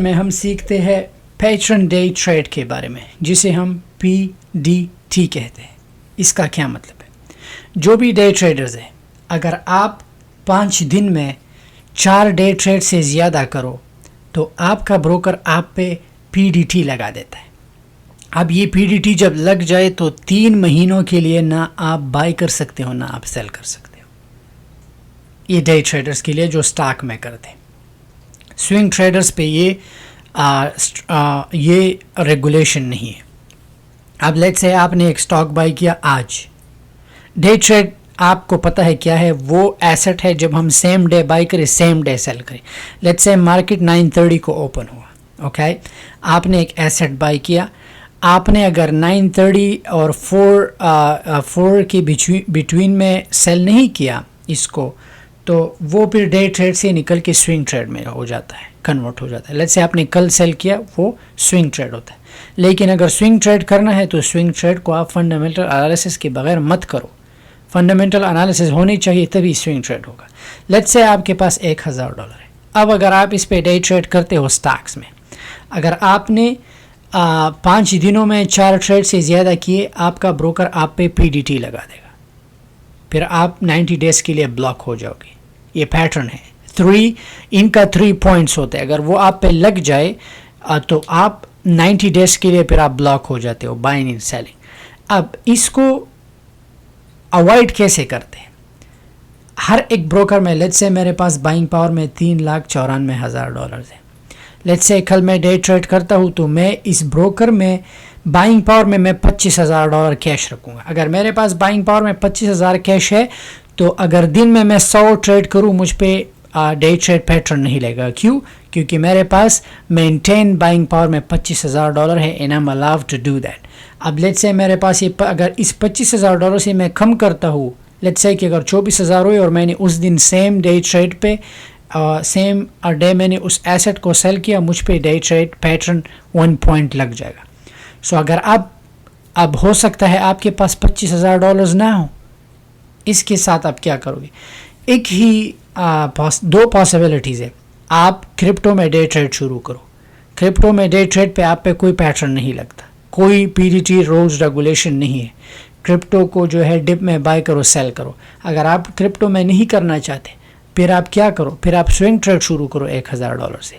میں ہم سیکھتے ہیں پیٹرن ڈے ٹریڈ کے بارے میں، جسے ہم PDT کہتے ہیں۔ اس کا کیا مطلب ہے؟ جو بھی ڈے ٹریڈرز ہیں، اگر آپ 5 دن میں 4 ڈے ٹریڈ سے زیادہ کرو تو آپ کا بروکر آپ پہ PDT لگا دیتا ہے۔ اب یہ PDT جب لگ جائے تو 3 مہینوں کے لیے نہ آپ بائی کر سکتے ہو نہ آپ سیل کر سکتے ہو۔ یہ ڈے ٹریڈرز کے لیے جو سٹاک میں کرتے ہیں۔ سوئنگ ٹریڈرز پہ یہ ریگولیشن نہیں ہے۔ اب لیٹس سے آپ نے ایک سٹاک بائی کیا آج، ڈے ٹریڈ آپ کو پتہ ہے کیا ہے؟ وہ ایسٹ ہے جب ہم سیم ڈے بائی کریں سیم ڈے سیل کریں۔ لیٹس سے مارکیٹ 9:30 کو اوپن ہوا، اوکے، آپ نے ایک ایسٹ بائی کیا، آپ نے اگر 9:30 اور 4 کے بٹوین میں سیل نہیں کیا اس کو، تو وہ پھر ڈے ٹریڈ سے نکل کے سوئنگ ٹریڈ میں ہو جاتا ہے، کنورٹ ہو جاتا ہے۔ لیٹس سے آپ نے کل سیل کیا، وہ سوئنگ ٹریڈ ہوتا ہے۔ لیکن اگر سوئنگ ٹریڈ کرنا ہے تو سوئنگ ٹریڈ کو آپ فنڈامنٹل انالیسس کے بغیر مت کرو، فنڈامنٹل انالیسس ہونی چاہیے تبھی سوئنگ ٹریڈ ہوگا۔ لیٹس سے آپ کے پاس $1,000 ہے، اب اگر آپ اس پہ ڈے ٹریڈ کرتے ہو سٹاکس میں، اگر آپ نے 5 دنوں میں 4 ٹریڈ سے زیادہ کیے، آپ کا بروکر آپ پہ PDT لگا دے گا، پھر آپ 90 ڈیز کے لیے بلاک ہو جاؤ گے۔ یہ پیٹرن ہے، ان کا 3 پوائنٹس ہوتے ہیں، اگر وہ آپ پہ لگ جائے تو آپ 90 ڈیز کے لیے پھر آپ بلاک ہو جاتے ہو، بائنگ اینڈ سیلنگ۔ اب اس کو اوائڈ کیسے کرتے ہیں؟ ہر ایک بروکر میں، لیٹس سے میرے پاس بائنگ پاور میں $3,94,000 ہے، لیٹس سے کل میں ڈے ٹریڈ کرتا ہوں تو میں اس بروکر میں بائنگ پاور میں $25,000 کیش رکھوں گا۔ اگر میرے پاس بائنگ پاور میں 25,000 کیش ہے تو اگر دن میں 100 ٹریڈ کروں مجھ پہ ڈے ٹریڈ پیٹرن نہیں لگے گا۔ کیوں؟ کیونکہ میرے پاس مینٹین بائنگ پاور میں $25,000 ہے، and I'm allowed to do that۔ اب لیٹس سے میرے پاس اگر اس $25,000 سے میں کم کرتا ہوں، لیٹس سے کہ اگر 24,000 ہوئے اور میں نے اس دن سیم ڈے ٹریڈ پہ سیم ڈے میں نے اس ایسٹ کو سیل کیا، مجھ پہ ڈے ٹریڈ پیٹرن 1 پوائنٹ لگ جائے گا۔ سو اگر اب ہو سکتا ہے آپ کے پاس $25,000 نہ ہو، اس کے ساتھ آپ کیا کرو گے؟ ایک ہی 2 پاسبلٹیز ہے۔ آپ کرپٹو میں ڈے ٹریڈ شروع کرو۔ کرپٹو میں ڈے ٹریڈ پہ آپ پہ کوئی پیٹرن نہیں لگتا، کوئی PDT رولز ریگولیشن نہیں ہے۔ کرپٹو کو جو ہے ڈپ میں بائی کرو، سیل کرو۔ اگر آپ کرپٹو میں نہیں کرنا چاہتے، پھر آپ کیا کرو؟ پھر آپ سوئنگ ٹریڈ شروع کرو $1,000 سے،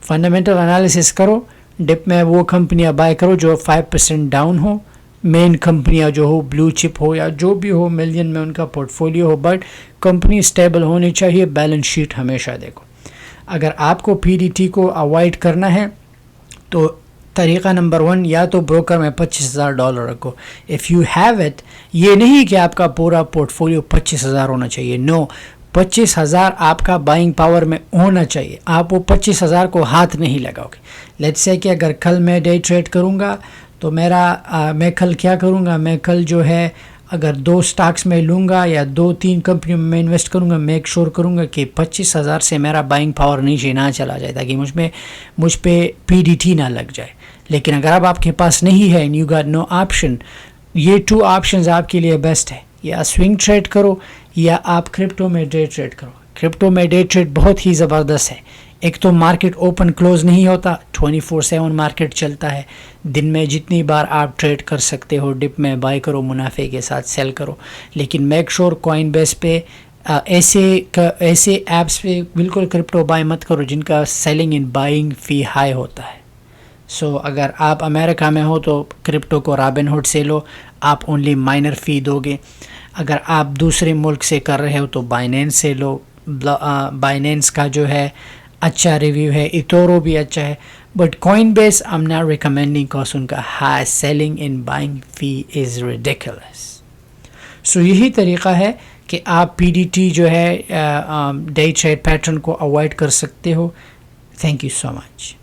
فنڈامنٹل انالیسس کرو، ڈپ میں وہ کمپنیاں بائی کرو جو 5% ڈاؤن ہو، مین کمپنیاں جو ہو، بلو چپ ہو یا جو بھی ہو، ملین میں ان کا port folio who, but company stable ہونی چاہیے، بیلنس شیٹ ہمیشہ دیکھو۔ اگر آپ کو PDT کو اوائڈ کرنا ہے تو طریقہ نمبر 1، یا تو بروکر میں $25,000 رکھو۔ اف یو ہیو اٹ، یہ نہیں کہ آپ کا پورا پورٹ فولیو 25,000 ہونا چاہیے، نو، 25,000 آپ کا بائنگ پاور میں ہونا چاہیے، آپ وہ 25,000 کو ہاتھ نہیں لگاؤ گے۔ لیٹس سے کہ اگر کل میں ڈے ٹریڈ کروں گا تو میں کل کیا کروں گا؟ میں کل جو ہے اگر 2 سٹاکس میں لوں گا یا 2-3 کمپنیوں میں انویسٹ کروں گا، میک شور کروں گا کہ 25,000 سے میرا بائنگ پاور نیچے نہ چلا جائے تاکہ مجھ پہ PDT نہ لگ جائے۔ لیکن اگر اب آپ کے پاس نہیں ہے، یو گاٹ نو آپشن، یہ 2 آپشنز آپ کے لیے بیسٹ ہے، یا سوئنگ ٹریڈ کرو یا آپ کرپٹو میں ڈے ٹریڈ کرو۔ کرپٹو میں ڈے ٹریڈ بہت ہی زبردست ہے۔ ایک تو مارکیٹ اوپن کلوز نہیں ہوتا، 24/7 مارکیٹ چلتا ہے، دن میں جتنی بار آپ ٹریڈ کر سکتے ہو، ڈپ میں بائی کرو، منافع کے ساتھ سیل کرو۔ لیکن میک شور کوائن بیس پہ ایسے ایپس پہ بالکل کرپٹو بائی مت کرو جن کا سیلنگ اینڈ بائنگ فی ہائی ہوتا ہے۔ سو اگر آپ امریکہ میں ہو تو کرپٹو کو رابن ہوڈ سے لو، آپ اونلی مائنر فی دو گے۔ اگر آپ دوسرے ملک سے کر رہے ہو تو بائنینس سے لو، بائنینس کا جو ہے اچھا ریویو ہے، ایتورو بھی اچھا ہے، but coin base I'm not recommending because ان کا ہائی سیلنگ اینڈ بائنگ فی از ridiculous۔ سو یہی طریقہ ہے کہ آپ PDT جو ہے ڈے ٹریڈ پیٹرن کو اوائڈ کر سکتے ہو۔ Thank you so much.